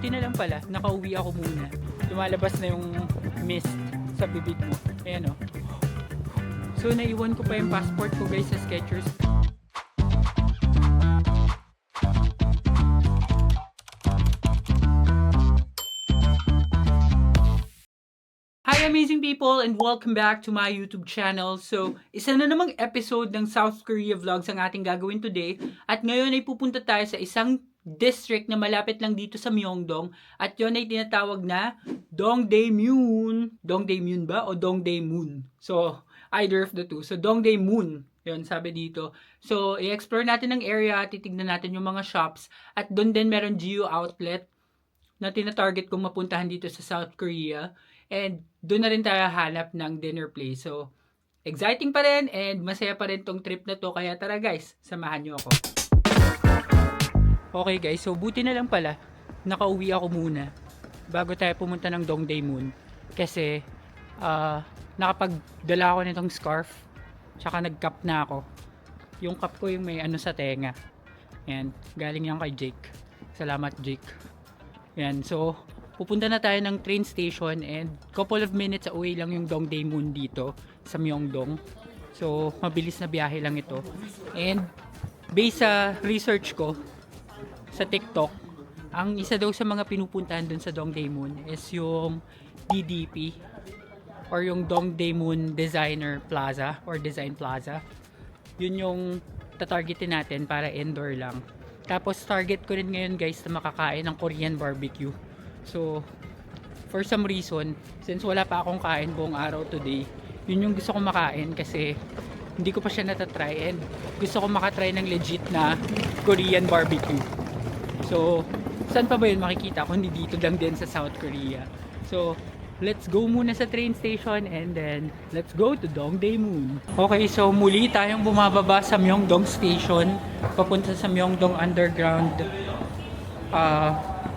buti na lang pala, nakauwi ako muna. Lumalabas na yung mist sa bibig mo. Ayan o. So, naiwan ko pa yung passport ko guys sa Skechers. Hi amazing people and welcome back to my YouTube channel. So, isa na namang episode ng South Korea Vlogs ang ating gagawin today. At ngayon ay pupunta tayo sa isang district na malapit lang dito sa Myeongdong. At yun ay tinatawag na Dongdaemun. Dongdaemun ba? O Dongdaemun? So, either of the two. So, Dongdaemun. Yun, sabi dito. So, i-explore natin ang area, titignan natin yung mga shops. At doon din meron GU outlet na tina-target kong mapuntahan dito sa South Korea. And doon na rin tayo hanap ng dinner place. So, exciting pa rin and masaya pa rin tong trip na to. Kaya tara guys, samahan nyo ako. Okay guys, so buti na lang pala, nakauwi ako muna bago tayo pumunta ng Dongdaemun. Kasi, nakapagdala ako nitong scarf. Tsaka nag-cup na ako. Yung cup ko yung may ano sa tenga. Yan, galing yan kay Jake. Salamat Jake. Yan, so pupunta na tayo ng train station and couple of minutes away lang yung Dongdaemun dito sa Myeongdong. So, mabilis na biyahe lang ito. And based sa research ko sa TikTok, ang isa daw sa mga pinupuntahan dun sa Dongdaemun is yung DDP or yung Dongdaemun Designer Plaza or Design Plaza. Yun yung tatargetin natin para indoor lang. Tapos target ko rin ngayon guys na makakain ng Korean barbecue. So, for some reason, since wala pa akong kain buong araw today, yun yung gusto ko makain kasi hindi ko pa siya natatry and gusto ko makatry ng legit na Korean barbecue. So, saan pa ba yun makikita kung hindi dito lang din sa South Korea? So, let's go muna sa train station and then let's go to Dongdaemun. Okay, so muli tayong bumababa sa Myeongdong Station papunta sa Myeongdong Underground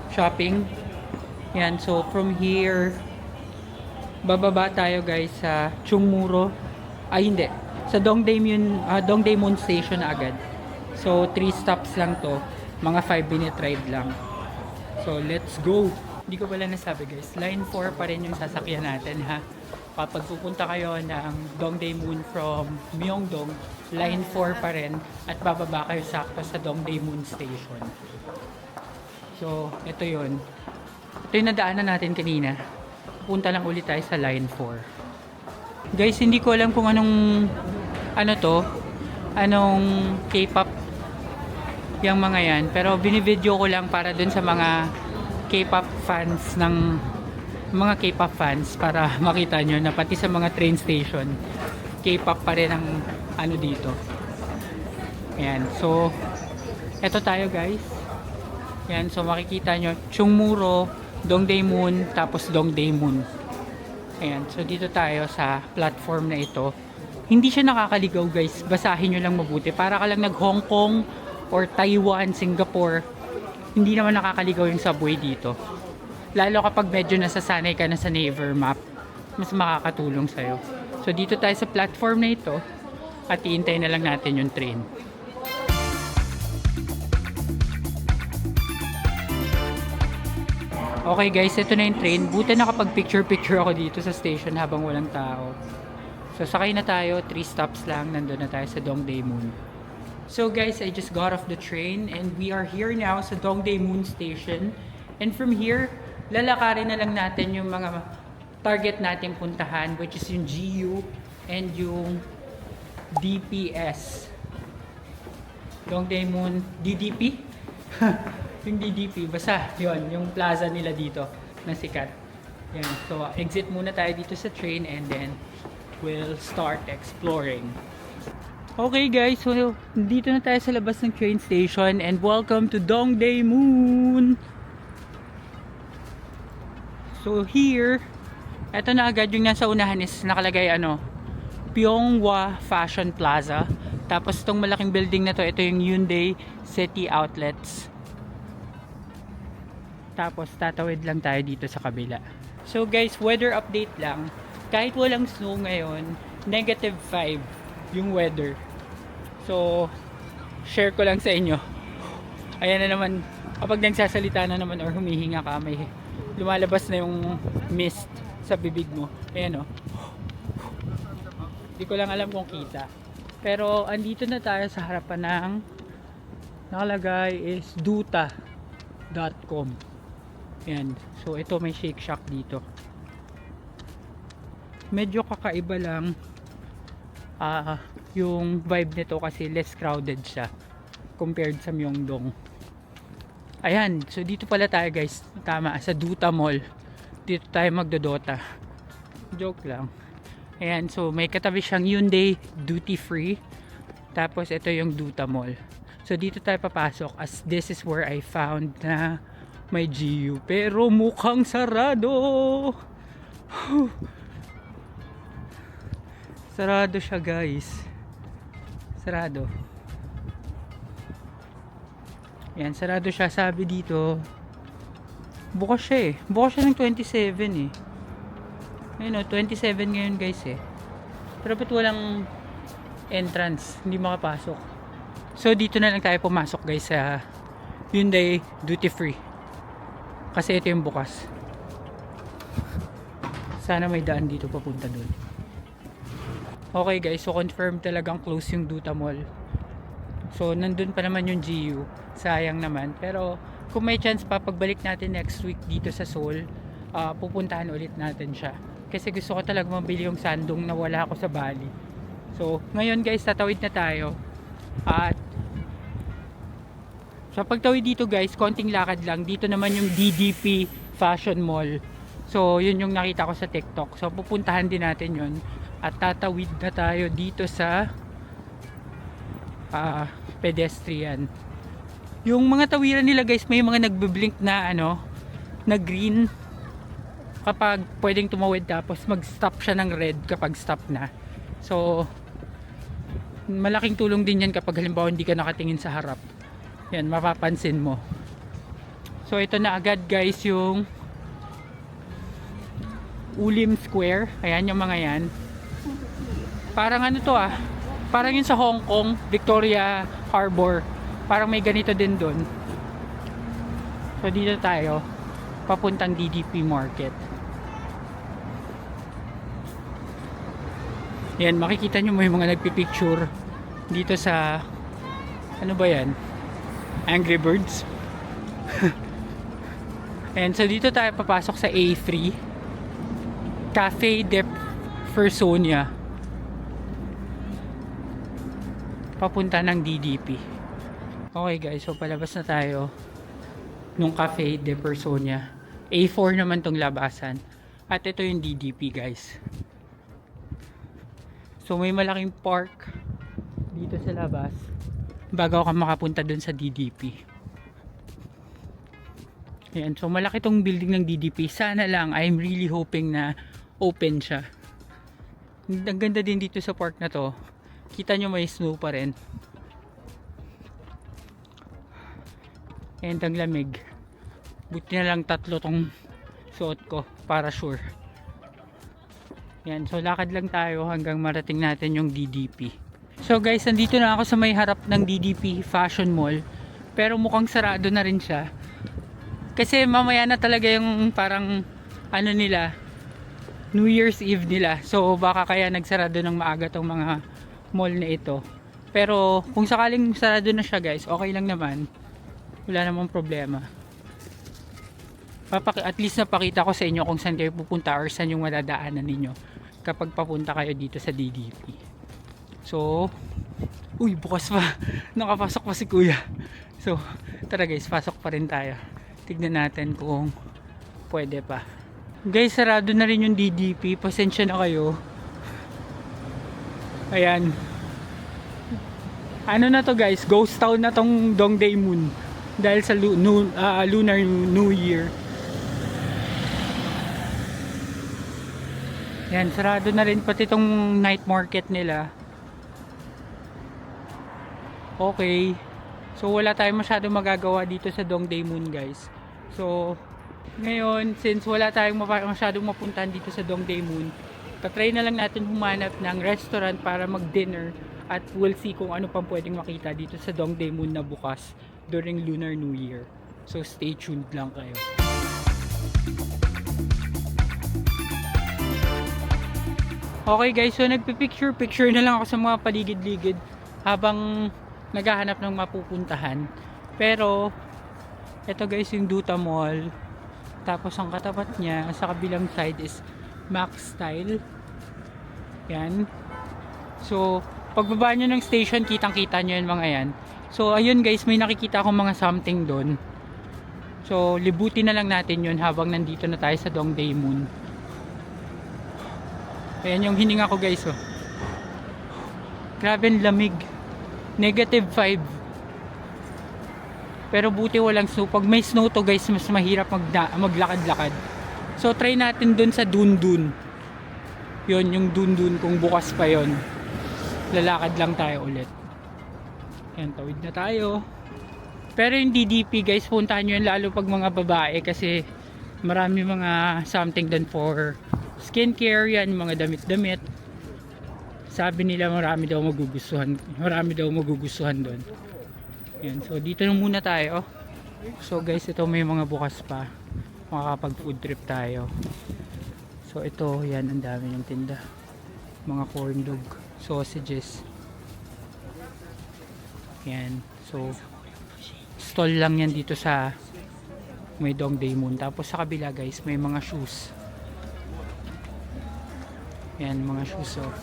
shopping. Yan, so from here bababa tayo guys sa Chungmuro. Ay hindi, sa Dongdaemun Station na agad. So 3 stops lang to, mga 5-minute ride lang. So let's go. Hindi ko pala nasabi guys, line 4 pa rin yung sasakyan natin ha. Kapag pupunta kayo ng Dongdaemun from Myeongdong, line 4 pa rin at bababa kayo sakto sa Dongdaemun Station. So ito yun. Ito yung nadaanan natin kanina. Punta lang ulit tayo sa line 4. Guys, hindi ko alam kung anong K-pop yung mga yan. Pero binivideo ko lang para dun sa mga K-pop fans para makita nyo na pati sa mga train station K-pop pa rin ang ano dito. Ayan, so eto tayo guys. Ayan, so makikita nyo Chungmuro, Dongdaemun, tapos Dongdaemun. Ayan, so dito tayo sa platform na ito. Hindi siya nakakaligaw guys, basahin nyo lang mabuti. Para ka lang nag Hong Kong or Taiwan, Singapore. Hindi naman nakakaligaw yung subway dito. Lalo kapag medyo nasasanay ka na sa Naver map, mas makakatulong sa'yo. So dito tayo sa platform na ito at iintay na lang natin yung train. Okay guys, ito na yung train. Buti nakapag picture ako dito sa station habang walang tao. So sakay na tayo, 3 stops lang, nandun na tayo sa Dongdaemun. So guys, I just got off the train and we are here now sa Dongdaemun Station. And from here, lalakarin na lang natin yung mga target natin puntahan, which is yung GU and yung DPS. Dongdaemun DDP? Yung DDP, basta yun, yung plaza nila dito na sikat. Yan, so exit muna tayo dito sa train and then we'll start exploring. Okay guys, so dito na tayo sa labas ng train station and welcome to Dongdaemun. So here, eto na agad yung nasa unahan is nakalagay Pyeonghwa Fashion Plaza. Tapos itong malaking building na to, ito yung Hyundai City Outlets. Tapos tatawid lang tayo dito sa kabila. So guys, weather update lang. Kahit walang snow ngayon, -5 yung weather. So, share ko lang sa inyo. Ayan na naman kapag nagsasalita na naman or humihinga ka, may lumalabas na yung mist sa bibig mo. Ayan o. Hindi ko lang alam kung kita. Pero andito na tayo sa harapan ng nakalagay is duta.com. Ayan. So ito may Shake Shack dito. Medyo kakaiba lang yung vibe nito kasi less crowded siya compared sa Myeongdong. Ayan, so dito pala tayo guys. Tama, sa Duta Mall. Dito tayo magdodota. Joke lang. Ayan, so may katabi siyang Hyundai Duty Free. Tapos ito yung Duta Mall. So dito tayo papasok as this is where I found na may GU. Pero mukhang sarado. Sarado siya guys. Sarado. Yan, sarado siya. Sabi dito, bukas siya eh. Bukas siya ng 27 eh. Ayun o, 27 ngayon guys eh. Pero ba't walang entrance? Hindi makapasok. So dito na lang tayo pumasok guys sa Hyundai Duty Free. Kasi ito yung bukas. Sana may daan dito papunta dun. Okay guys, so confirm talagang close yung Duta Mall. So nandun pa naman yung GU. Sayang naman. Pero kung may chance pa pagbalik natin next week dito sa Seoul, pupuntahan ulit natin siya. Kasi gusto ko talaga mabili yung sandong na wala ako sa Bali. So ngayon guys, tatawid na tayo. At sa pagtawid dito guys, konting lakad lang. Dito naman yung DDP Fashion Mall. So yun yung nakita ko sa TikTok. So pupuntahan din natin yun. At tatawid na tayo dito sa pedestrian. Yung mga tawiran nila guys, may mga nagbe-blink na na green kapag pwedeng tumawid, tapos mag-stop siya ng red kapag stop na. So malaking tulong din yan kapag halimbawa hindi ka nakatingin sa harap. Yan, mapapansin mo. So ito na agad guys yung Ulim Square. Ayan yung mga yan. Parang to parang yun sa Hong Kong, Victoria Harbor. Parang may ganito din dun. So dito tayo papuntang DDP Market. Yan, makikita nyo may mga nagpipicture dito sa ano ba yan? Angry Birds. And so dito tayo papasok sa A3 Cafe de Fersonia, papunta ng DDP. Okay guys, so palabas na tayo nung Cafe de Personia. A4 naman tong labasan. At ito yung DDP guys. So may malaking park dito sa labas bago ka makapunta dun sa DDP. Ayan, so malaki tong building ng DDP. Sana lang, I'm really hoping na open siya. Ang ganda din dito sa park na to. Kita nyo may snow pa rin. And ang lamig. Buti na lang 3 tong suot ko para sure. Yan, so lakad lang tayo hanggang marating natin yung DDP. So guys, nandito na ako sa may harap ng DDP Fashion Mall. Pero mukhang sarado na rin siya. Kasi mamaya na talaga yung parang nila, New Year's Eve nila. So baka kaya nagsarado ng maaga tong mga mall na ito. Pero kung sakaling sarado na siya guys, okay lang naman. Wala namang problema. At least napakita ko sa inyo kung saan kayo pupunta or saan yung madadaanan ninyo kapag papunta kayo dito sa DDP. So, uy, bukas pa. Nakapasok pa si kuya. So, tara guys, pasok pa rin tayo. Tignan natin kung pwede pa. Guys, sarado na rin yung DDP. Pasensya na kayo. Ayan. Ano na to guys, ghost town na tong Dongdaemun dahil sa Lunar New Year. Yan, sarado na rin pati tong night market nila. Okay. So wala tayong masyadong magagawa dito sa Dongdaemun guys. So ngayon, since wala tayong masyadong mapuntahan dito sa Dongdaemun, tatry na lang natin humanap ng restaurant para mag-dinner at we'll see kung ano pang pwedeng makita dito sa Dongdaemun na bukas during Lunar New Year. So stay tuned lang kayo. Okay guys, so nagpipicture na lang ako sa mga paligid-ligid habang naghahanap ng mapupuntahan. Pero ito guys yung Duta Mall. Tapos ang katapat niya sa kabilang side is Max Style. Yan. So pagbaba nyo ng station, kitang-kita nyo yung mga yan. So ayun guys, may nakikita akong mga something doon. So libutin na lang natin yun habang nandito na tayo sa Dongdaemun. Ayan yung hininga ko guys, oh. Grabe ang lamig. -5. Pero buti walang snow. Pag may snow to guys, mas mahirap maglakad-lakad. So try natin dun sa Dundun. Yun yung Dundun, kung bukas pa yon. Lalakad lang tayo ulit. Ayan, tawid na tayo. Pero yung DDP guys, puntahan nyo yun lalo pag mga babae kasi marami mga something dun for skincare, yan, mga damit-damit. Sabi nila marami daw magugustuhan doon. Yan, so dito na muna tayo. So guys, ito may mga bukas pa. Makakapag food trip tayo. So ito, yan, ang dami ng tinda. Mga corn dog, sausages. Yan, so stall lang yan dito sa may Dongdaemun. Tapos sa kabila guys, may mga shoes. Yan, mga shoes, oh.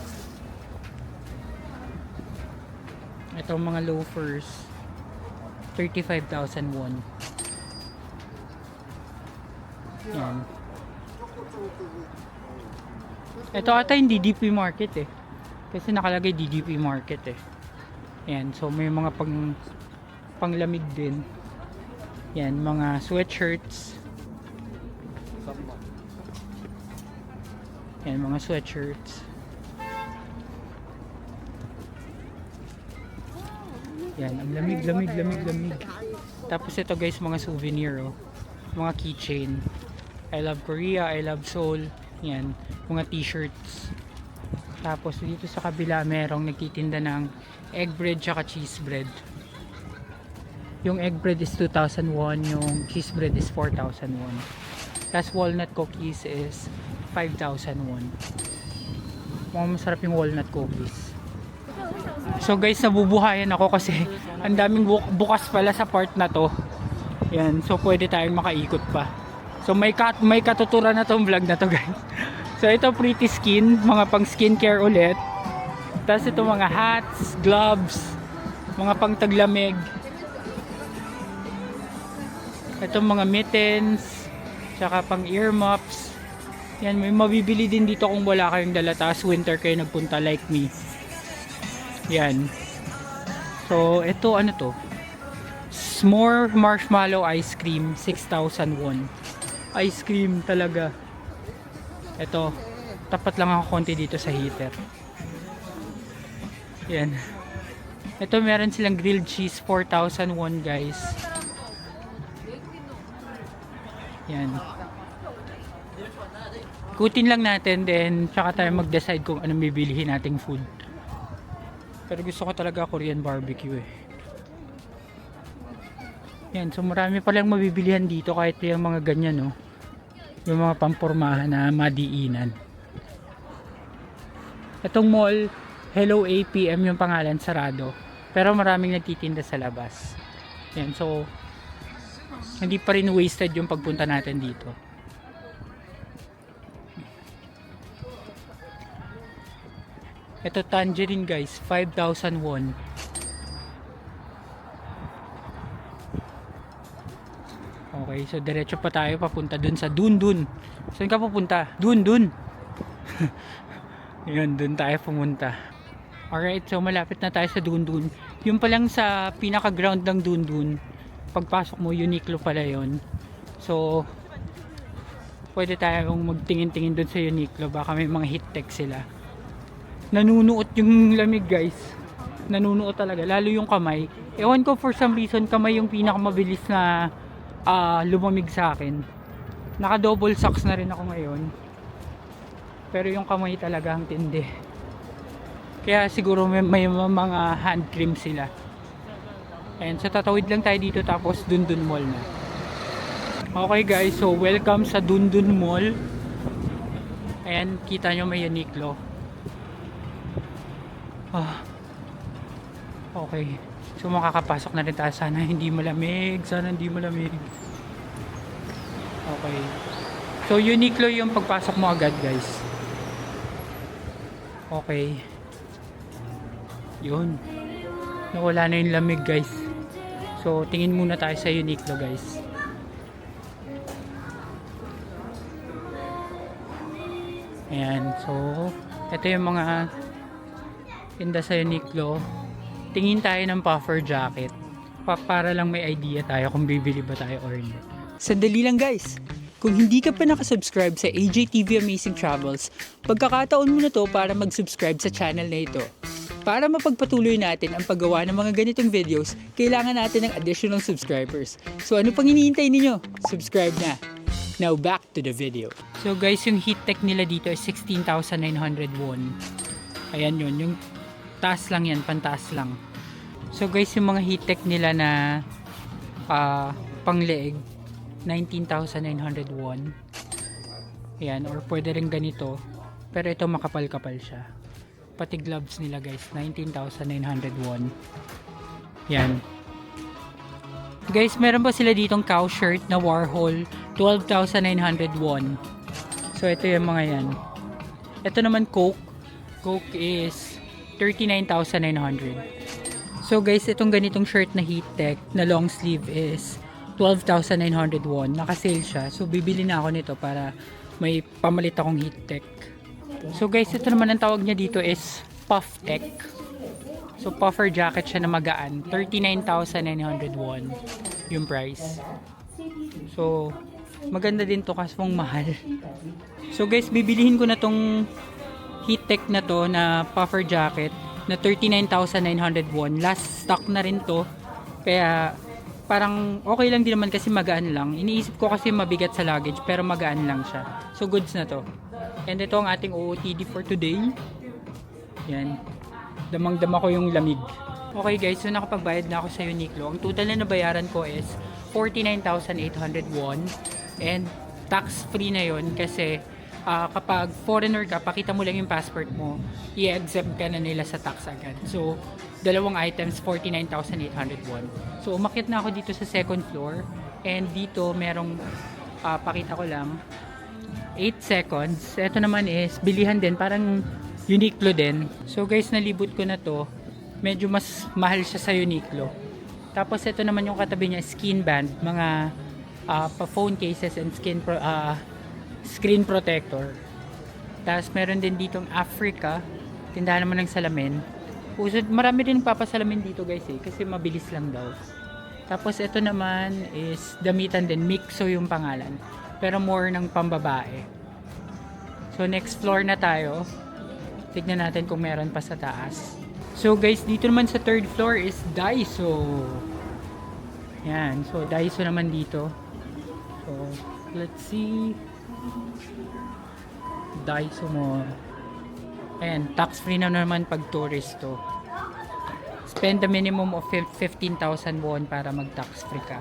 Itong mga loafers, 35,000 won. Yan. Ito ata yung DDP market eh. Kasi nakalagay DDP market eh. Yan, so may mga panglamig din. Yan, mga sweatshirts. Yan, mga sweatshirts. Yan, ang lamig. Tapos ito guys, mga souvenir, oh. Mga keychain. I love Korea, I love Seoul. Yan, mga t-shirts. Tapos dito sa kabila, merong nagtitinda ng egg bread tsaka cheese bread. Yung egg bread is 2,000 won, yung cheese bread is 4,000 won. Tapos walnut cookies is 5,000 won. Mukhang masarap yung walnut cookies. So guys, nabubuhayan ako kasi ang daming bukas pala sa part na to. Yan, so pwede tayong makaikot pa. So may katuturan na tong vlog na to guys. So ito Pretty Skin, mga pang skincare ulit. Tapos ito mga hats, gloves, mga pang taglamig. Ito mga mittens, tsaka pang ear muffs. Yan, may mabibili din dito kung wala kayong dala, tapos winter kayo nagpunta like me. Yan. So, ito ano to? S'more marshmallow ice cream, 6,000 won. Ice cream talaga. Ito, tapat lang ako konti dito sa heater. Yan. Ito meron silang grilled cheese, 4,000 won guys. Yan. Ikutin lang natin then tsaka tayo mag-decide kung anong bibilihin nating food. Pero gusto ko talaga Korean barbecue eh. Yan, so marami palang mabibilihan dito kahit yung mga ganyan, no. Yung mga pampormahan na madiinan. Itong mall, Hello APM yung pangalan, sarado. Pero maraming nagtitinda sa labas. Yan, so hindi pa rin wasted yung pagpunta natin dito. Ito tangerine guys, 5,000 won. Okay, so diretso pa tayo papunta dun sa Dundun. Saan ka pupunta? Dundun. Yun, dun tayo pumunta. Alright, so malapit na tayo sa Dundun. Yung palang sa pinaka ground ng Dundun, pagpasok mo, Uniqlo pala yun. So pwede tayong magtingin-tingin dun sa Uniqlo, baka may mga heat tech sila. Nanunuot yung lamig guys, nanunuot talaga, lalo yung kamay. Ewan ko, for some reason kamay yung pinakamabilis na lumamig sa akin. Naka double socks na rin ako ngayon, pero yung kamay talaga ang tindi. Kaya siguro may mga hand cream sila. And so tatawid lang tayo dito, tapos Dundun Mall na. Okay guys, so welcome sa Dundun Mall. Ayan, kita nyo may Uniqlo. Okay. So makakapasok na rin tayo. Sana hindi malamig. Okay. So Uniqlo yung pagpasok mo agad guys. Okay. Yun. Nawala na yung lamig guys. So tingin muna tayo sa Uniqlo guys. Ayan. So ito yung mga tinda sa Uniqlo. Tingin tayo ng puffer jacket para lang may idea tayo kung bibili ba tayo or hindi. Sandali lang guys. Kung hindi ka pa nakasubscribe sa AJTV Amazing Travels, pagkakataon mo na to para mag-subscribe sa channel na ito. Para mapagpatuloy natin ang paggawa ng mga ganitong videos, kailangan natin ng additional subscribers. So ano pang hinihintay ninyo? Subscribe na! Now back to the video. So guys, yung heat tech nila dito is 16,900 won. Ayan yun, yung taas lang yan, pantaas lang. So guys, yung mga heat tech nila na pang leeg, 19,900 won. Ayan, or pwede rin ganito. Pero ito makapal-kapal siya. Pati gloves nila guys, 19,900 won. Yan. Guys, meron pa sila ditong cow shirt na Warhol, 12,900 won. So ito yung mga yan. Ito naman Coke. Coke is 39,900. So guys, itong ganitong shirt na heat tech na long sleeve is 12,900 won. Naka-sale siya. So bibili na ako nito para may pamalit akong heat tech. So guys, ito naman ang tawag niya dito is Puff Tech. So puffer jacket siya na magaan. 39,900 won yung price. So maganda din to kasi mong mahal. So guys, bibilihin ko na tong heat tech na to na puffer jacket na 39,900 won. Last stock na rin to. Kaya parang okay lang din naman kasi magaan lang. Iniisip ko kasi mabigat sa luggage pero magaan lang siya. So goods na to. And ito ang ating OOTD for today. Yan. Damang-dama ko yung lamig. Okay guys, so nakapagbayad na ako sa Uniqlo. Ang total na nabayaran ko is 49,800 won. And tax free na yon kasi kapag foreigner ka, pakita mo lang yung passport mo, i-exempt ka na nila sa tax agad. So, dalawang items, 49,800 won. So, umakyat na ako dito sa second floor. And dito, merong, pakita ko lang, 8 seconds. Ito naman is, bilihan din, parang Uniqlo din. So, guys, nalibot ko na to. Medyo mas mahal siya sa Uniqlo. Tapos, ito naman yung katabi niya, skin band, mga pa-phone cases and screen protector. Tapos meron din ditong Africa, tindahan naman ng salamin. Marami din papasalamin dito guys kasi mabilis lang daw. Tapos ito naman is damitan din, Mixo yung pangalan. Pero more ng pambabae. So next floor na tayo. Tignan natin kung meron pa sa taas. So guys, dito naman sa third floor is Daiso. Yan, so Daiso naman dito. So let's see. Daiso mo. Ayan, tax free na naman pag tourist to. Spend a minimum of 15,000 won para mag tax free ka.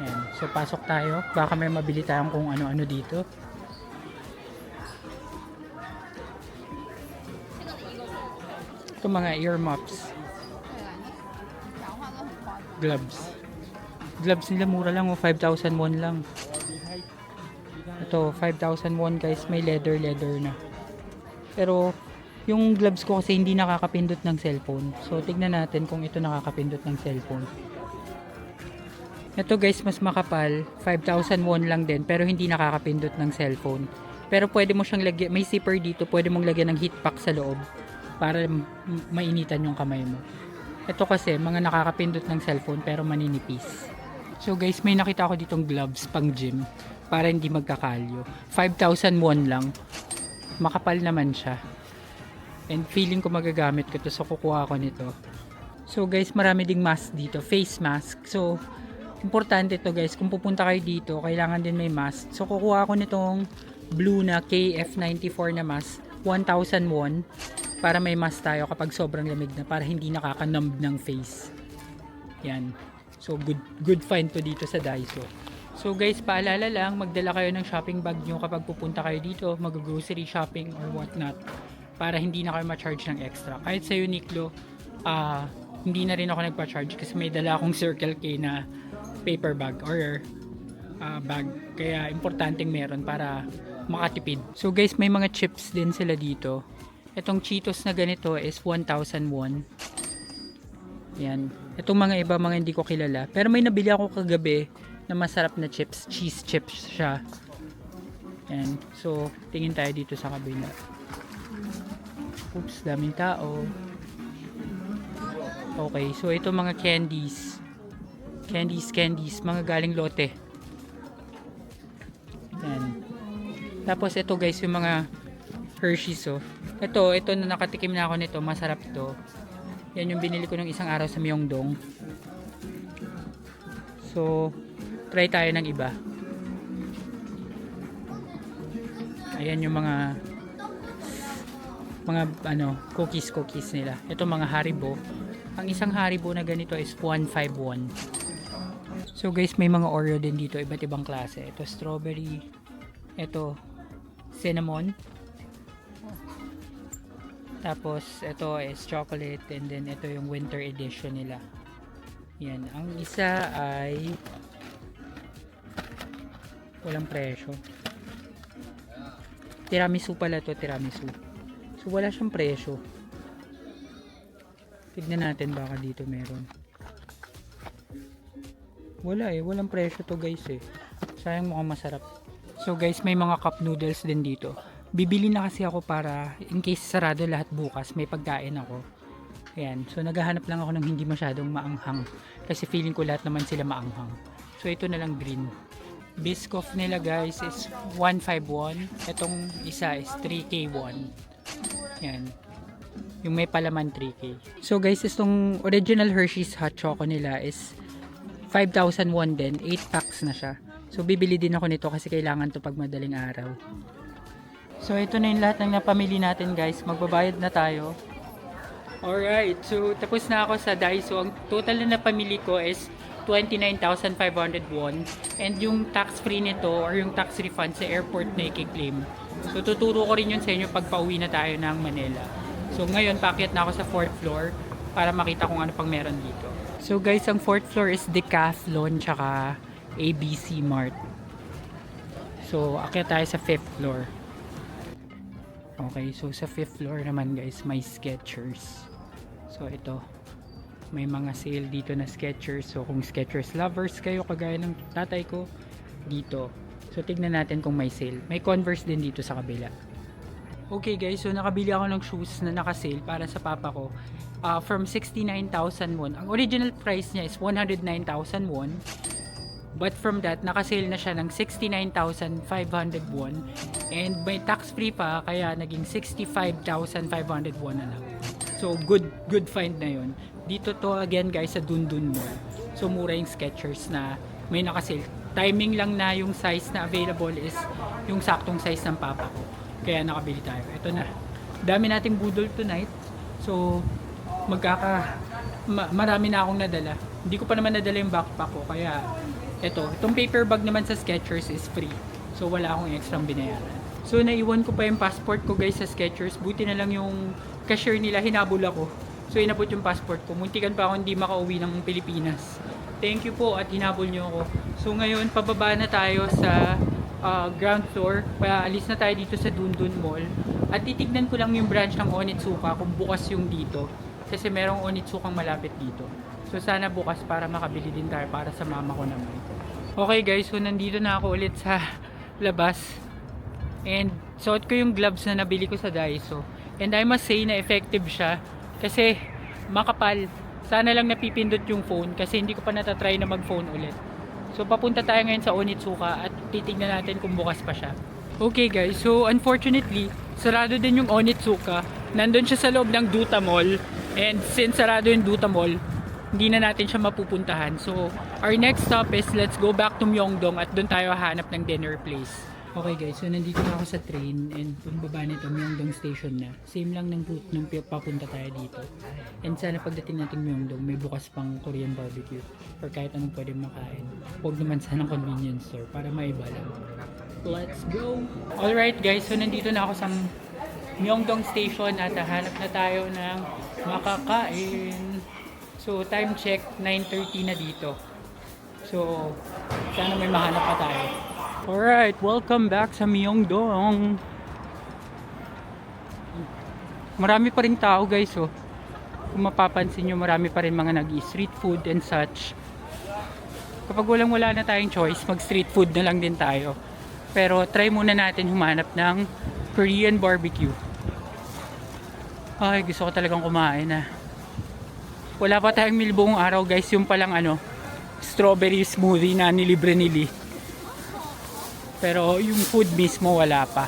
Ayan, so pasok tayo. Baka may mabili tayong kung ano-ano dito. Ito mga ear muffs. Gloves. Gloves nila mura lang, 5,000 won lang. Ito, 5,000 won guys, may leather na. Pero, yung gloves ko kasi hindi nakakapindot ng cellphone. So, tignan natin kung ito nakakapindot ng cellphone. Ito guys, mas makapal. 5,000 won lang din, pero hindi nakakapindot ng cellphone. Pero pwede mo siyang lagyan, may zipper dito, pwede mong lagyan ng heat pack sa loob para mainitan yung kamay mo. Ito kasi, mga nakakapindot ng cellphone pero maninipis. So guys, may nakita ako ditong gloves pang gym para hindi magkakalyo. 5,000 won lang. Makapal naman siya. And feeling ko magagamit ko to, so kukuha ko nito. So guys, marami ding mask dito, face mask. So importante to guys, kung pupunta kayo dito, kailangan din may mask. So kukuha ko nitong blue na KF94 na mask, 1,000 won, para may mask tayo kapag sobrang lamig na, para hindi nakakanumb ng face. Yan. So good find to dito sa Daiso. So guys, paalala lang, magdala kayo ng shopping bag nyo kapag pupunta kayo dito, mag-grocery shopping or whatnot, para hindi na kayo ma-charge ng extra. Kahit sa Uniqlo, hindi na rin ako nagpa-charge kasi may dala akong Circle K na paper bag or bag. Kaya importanteng meron para makatipid. So guys, may mga chips din sila dito. Itong Cheetos na ganito is 1,001. Yan. Itong mga iba, mga hindi ko kilala. Pero may nabili ako kagabi na masarap na chips. Cheese chips siya. Yan. So, tingin tayo dito sa kabila. Oops, daming tao. Okay, so ito mga candies. Candies. Mga galing lote. Yan. Tapos ito guys, yung mga Hershey's, oh. Ito na nakatikim na ako nito. Masarap to. Yan yung binili ko ng isang araw sa Myeongdong. So, try tayo ng iba. Ayan yung mga cookies nila. Ito mga Haribo. Ang isang Haribo na ganito is 151. So guys, may mga Oreo din dito, iba't ibang klase. Ito strawberry, ito cinnamon. Tapos ito is chocolate, and then ito yung winter edition nila. Yan, ang isa ay walang presyo. Tiramisu pala to, tiramisu. So wala siyang presyo. Tignan natin baka dito meron. Wala walang presyo to guys eh. Sayang, mukhang masarap. So guys, may mga cup noodles din dito. Bibili na kasi ako para in case sarado lahat bukas, may pagkain ako. Ayan, so naghahanap lang ako ng hindi masyadong maanghang. Kasi feeling ko lahat naman sila maanghang. So ito na lang green. Biscoff nila guys is 151. Itong isa is 3K1. Yan. Yung may palaman 3K. So guys, itong original Hershey's hot choco nila is 5,001 din. 8 packs na siya. So bibili din ako nito kasi kailangan to pag madaling araw. So ito na yung lahat ng napamili natin guys. Magbabayad na tayo. Alright, so tapos na ako sa Daiso. Ang total na napamili ko is 29,500 won. And yung tax free nito or yung tax refund sa airport na i-claim. So tuturo ko rin yun sa inyo pag pauwi na tayo ng Manila. So ngayon paakyat na ako sa 4th floor para makita kung ano pang meron dito. So guys, ang 4th floor is Decathlon tsaka ABC Mart. So akyat tayo sa 5th floor. Okay, so sa 5th floor naman guys, may Skechers. So ito, may mga sale dito na Skechers. So kung Skechers lovers kayo kagaya ng tatay ko, dito. So tignan natin kung may sale. May Converse din dito sa kabila. Okay guys, so nakabili ako ng shoes na naka-sale para sa papa ko. From 69,000 won. Ang original price niya is 109,000 won. But from that, naka-sale na siya ng 69,500 won. And may tax-free pa, kaya naging 65,500 won na lang. So, good find na yun. Dito to again guys sa Dundun Mall. So, mura yung Skechers na may naka-sale. Timing lang na yung size na available is yung saktong size ng papa ko. Kaya nakabili tayo. Ito na. Dami nating budol tonight. So, marami na akong nadala. Hindi ko pa naman nadala yung backpack ko. Kaya, itong paper bag naman sa Skechers is free. So, wala akong extra binayaran. So, naiwan ko pa yung passport ko guys sa Skechers. Buti na lang yung cashier nila, hinabol ako. So, inabot yung passport ko. Muntikan pa ako hindi makauwi ng Pilipinas. Thank you po at hinabol nyo ako. So, ngayon, pababa na tayo sa ground floor. Alis na tayo dito sa Dundun Mall. At titignan ko lang yung branch ng Onitsuka kung bukas yung dito. Kasi merong Onitsukang malapit dito. So, sana bukas para makabili din tayo para sa mama ko naman. Okay guys, so nandito na ako ulit sa labas. And suot ko yung gloves na nabili ko sa Daiso. And I must say na effective siya. Kasi makapal. Sana lang napipindot yung phone kasi hindi ko pa natatry na mag-phone ulit. So papunta tayo ngayon sa Onitsuka at titignan natin kung bukas pa siya. Okay guys, so unfortunately, sarado din yung Onitsuka. Nandun siya sa loob ng Duta Mall. And since sarado yung Duta Mall, hindi na natin siya mapupuntahan. So, our next stop is let's go back to Myeongdong at doon tayo hanap ng dinner place. Okay guys, so nandito na ako sa train and pagbaba nito, Myeongdong Station na. Same lang ng route nung papunta tayo dito. And sana pagdating natin Myeongdong, may bukas pang Korean barbecue or kahit anong pwede makain. Huwag naman sana convenience store para maiba lang. Let's go! Alright guys, so nandito na ako sa Myeongdong Station at hanap na tayo ng makakain. So time check, 9:30 na dito. So sana may mahanap pa tayo. Alright, welcome back sa Myeongdong. Marami pa rin tao guys, oh. Kung mapapansin nyo, marami pa rin mga nag-street food and such. Kapag wala na tayong choice, mag-street food na lang din tayo. Pero try muna natin humanap ng Korean barbecue. Ay, gusto ko talagang kumain ah. Wala pa tayong meal buong araw guys, yung palang strawberry smoothie na nilibre ni Lee. Pero yung food mismo wala pa.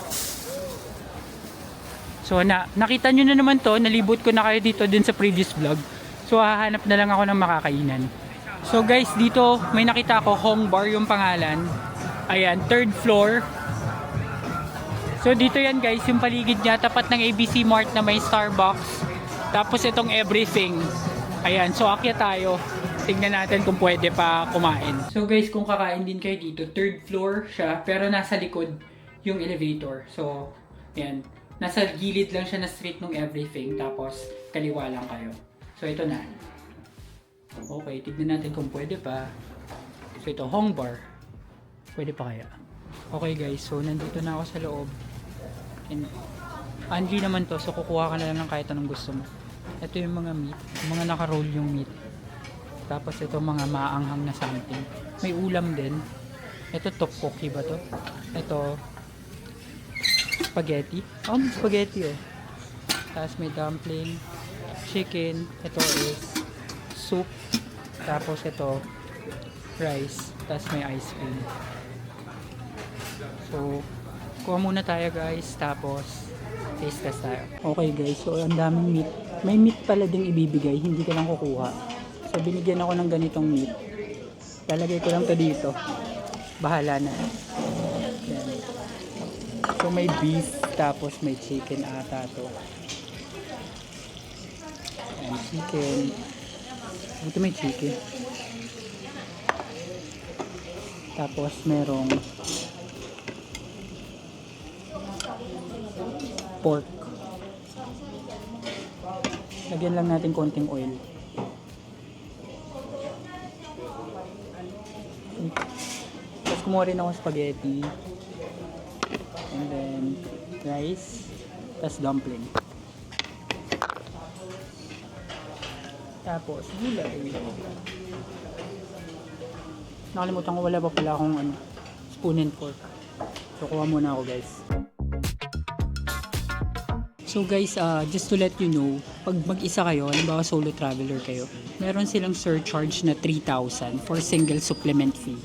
So nakita nyo na naman to, nalibot ko na kayo dito din sa previous vlog. So hahanap na lang ako ng makakainan. So guys, dito may nakita ko, Hong Bar yung pangalan. Ayan, 3rd floor. So dito yan guys, yung paligid niya, tapat ng ABC Mart na may Starbucks. Tapos itong everything. Ayan, so akyat tayo. Tingnan natin kung pwede pa kumain. So guys, kung kakain din kayo dito, 3rd floor siya, pero nasa likod yung elevator. So, ayan. Nasa gilid lang siya na street ng everything, tapos kaliwa lang kayo. So, ito na. Okay, tignan natin kung pwede pa. So, ito, Hong Bar. Pwede pa kaya? Okay guys, so nandito na ako sa loob. And, Angie naman to, so kukuha ka na lang ng kahit anong gusto mo. Ito yung mga meat, mga naka-roll yung meat. Tapos ito mga maanghang na something. May ulam din. Ito tteokbokki ba to? Ito spaghetti. Oh, may spaghetti oh. Tapos may dumpling, chicken. Ito is soup. Tapos ito rice. Tapos may ice cream. So, kuha muna tayo guys. Tapos taste test tayo. Okay guys, so ang daming meat. May meat pala ding ibibigay. Hindi ka lang kukuha. So, binigyan ako ng ganitong meat. Lalagay ko lang to dito. Bahala na. Yan. So, may beef, tapos may chicken ata to. Yan, chicken. Buti may chicken. Tapos, merong pork. Lagyan lang natin konting oil. Tapos kumuha rin ako spaghetti. And then rice. Tapos dumpling. Tapos gulay. Nakalimutan ko, wala pa pala akong spoon and fork. So kuha muna ako guys. So guys, just to let you know, pag mag-isa kayo, halimbawa solo traveler kayo, meron silang surcharge na 3,000 for single supplement fee.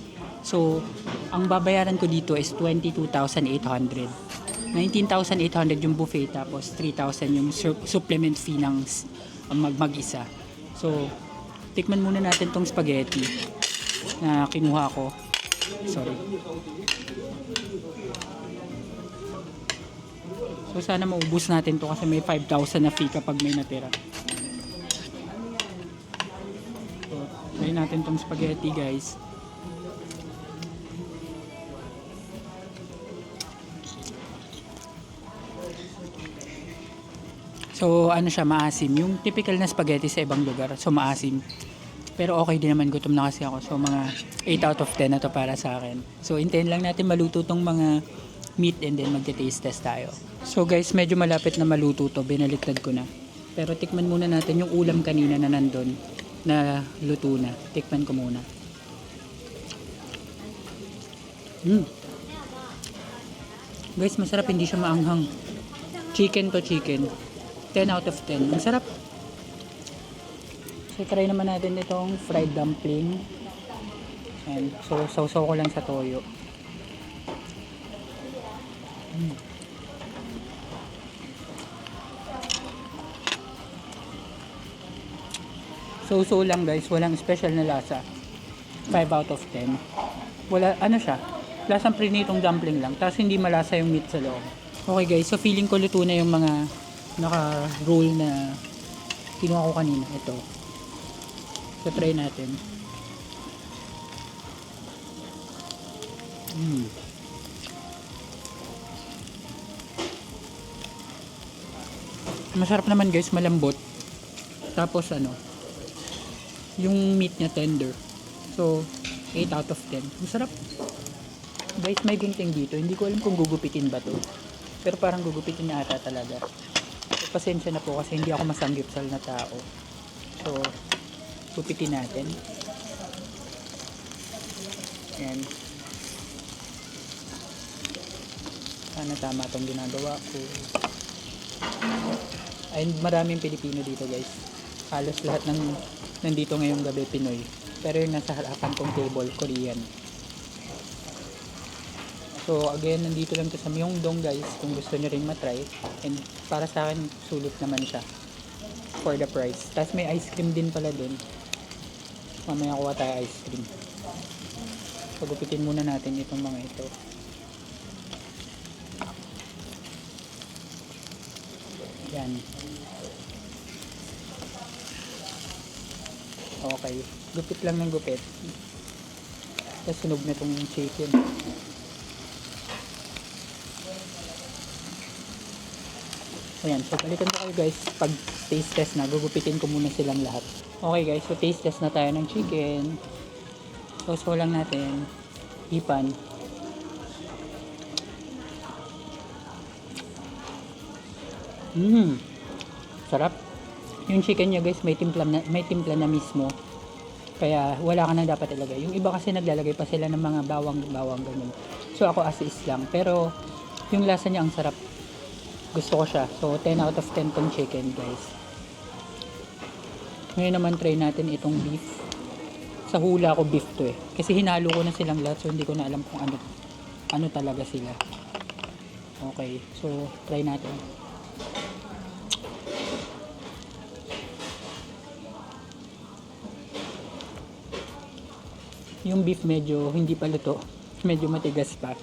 So, ang babayaran ko dito is 22,800. 19,800 yung buffet, tapos 3,000 yung supplement fee ng mag-isa. So, tikman muna natin tong spaghetti na kinuha ko. Sorry. So sana maubos natin to kasi may 5,000 na fee kapag may natira. So, try natin tong spaghetti guys. So ano siya, maasim. Yung typical na spaghetti sa ibang lugar. So maasim. Pero okay din naman, gutom na kasi ako. So mga 8 out of 10 na to para sa akin. So hintayin lang natin maluto tong mga meat and then magte-taste test tayo. So guys, medyo malapit na maluto to. Binaliktad ko na. Pero tikman muna natin yung ulam kanina na nandun na luto na. Tikman ko muna. Guys, masarap, hindi siya maanghang. Chicken to chicken. 10 out of 10. Ang sarap. So try naman natin itong fried dumpling. And so sausaw ko lang sa toyo. So lang guys, walang special na lasa. 5 out of 10. Wala, ano siya? lasang prinitong dumpling lang. Tapos hindi malasa yung meat sa loob. Okay guys, so feeling ko luto na yung mga naka-roll na kinuha ko kanina. Ito. So try natin. Masarap naman guys, malambot. Tapos yung meat niya tender. So 8 out of 10. Masarap. Guys, may gunting dito. Hindi ko alam kung gugupitin ba to. Pero parang gugupitin na ata talaga. So, pasensya na po kasi hindi ako masanggipsal na tao. So, gupitin natin. Ayan. Sana tama itong ginagawa ko. Ay, maraming Pilipino dito guys. Halos lahat ng nandito ngayong gabi Pinoy. Pero yung nasa harapan kong table, Korean. So again, nandito lang to sa Myeongdong guys, kung gusto nyo rin matry. And para sa akin, sulit naman siya for the price. Tapos may ice cream din pala dun. Mamaya kuha tayo ice cream. Pagupitin muna natin itong mga ito. Yan. Okay. Gupit lang ng gupit. Tapos sunog na itong chicken. Ayan, so balikan ko kayo guys pag taste test na, gugupitin ko muna silang lahat. Okay guys, so taste test na tayo ng chicken. So lang natin ipan. Sarap. Yung chicken niya guys, may timpla na mismo. Kaya wala ka na dapat ilagay. Yung iba kasi naglalagay pa sila ng mga bawang ganun. So ako as is lang, pero yung lasa niya ang sarap. Gusto ko siya. So 10 out of 10 tong chicken guys. Ngayon naman try natin itong beef. Sa hula ko beef to eh. Kasi hinalo ko na silang lahat, so hindi ko na alam kung ano talaga sila. Okay, so try natin. Yung beef medyo hindi pa luto. Medyo matigas pa.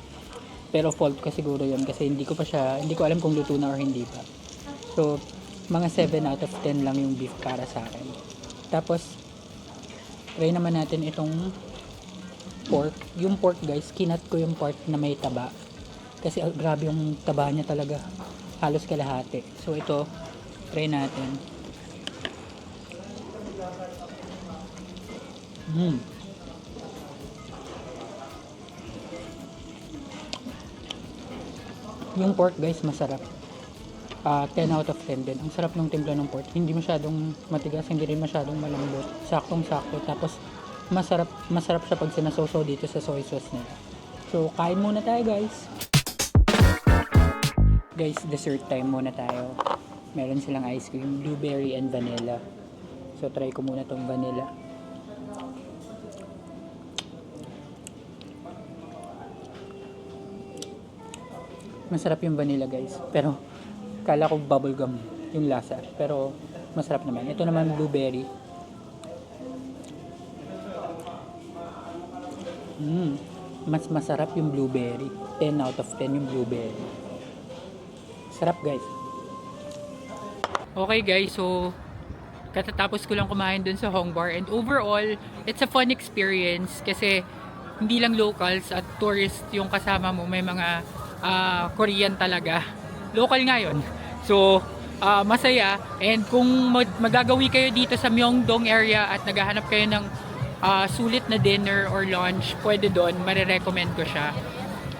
Pero fault ko siguro yun kasi hindi ko alam kung luto na or hindi pa. So, mga 7 out of 10 lang yung beef para sa akin. Tapos, try naman natin itong pork. Yung pork guys, kinat ko yung part na may taba. Kasi grabe yung taba niya talaga. Halos kalahati. So, ito, try natin. Yung pork guys, masarap. 10 out of 10 din. Ang sarap ng timpla ng pork. Hindi masyadong matigas, hindi rin masyadong malambot. Saktong-sakto. Tapos, masarap siya pag sinasoso dito sa soy sauce nila. So, kain muna tayo guys. Guys, dessert time muna tayo. Meron silang ice cream, blueberry and vanilla. So, try ko muna tong vanilla. Masarap yung vanilla guys, pero kala ko bubblegum yung lasa, pero masarap naman. Ito naman blueberry. Mas masarap yung blueberry. 10 out of 10 yung blueberry. Sarap guys. Okay guys, so katatapos ko lang kumain dun sa Hong Bar, and overall it's a fun experience kasi hindi lang locals at tourist yung kasama mo, may mga Korean talaga. Local nga yun. So, masaya. And kung magagawi kayo dito sa Myeongdong area at naghahanap kayo ng sulit na dinner or lunch, pwede doon. Marirecommend ko siya.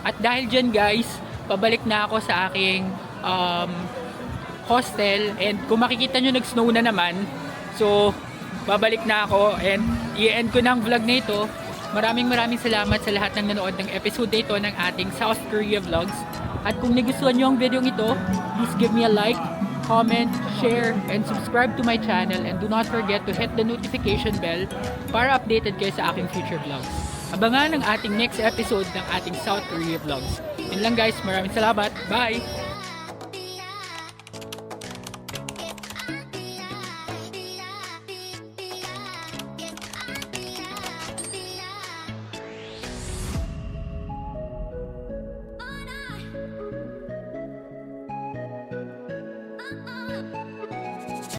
At dahil dyan guys, pabalik na ako sa aking hostel. And kung makikita nyo, nag-snow na naman. So, babalik na ako. And i-end ko ng vlog na ito. Maraming salamat sa lahat ng nanood ng episode ito ng ating South Korea Vlogs. At kung nagustuhan nyo ang video ito, please give me a like, comment, share, and subscribe to my channel. And do not forget to hit the notification bell para updated kayo sa aking future vlogs. Abangan ang ating next episode ng ating South Korea Vlogs. Yun lang guys, maraming salamat. Bye!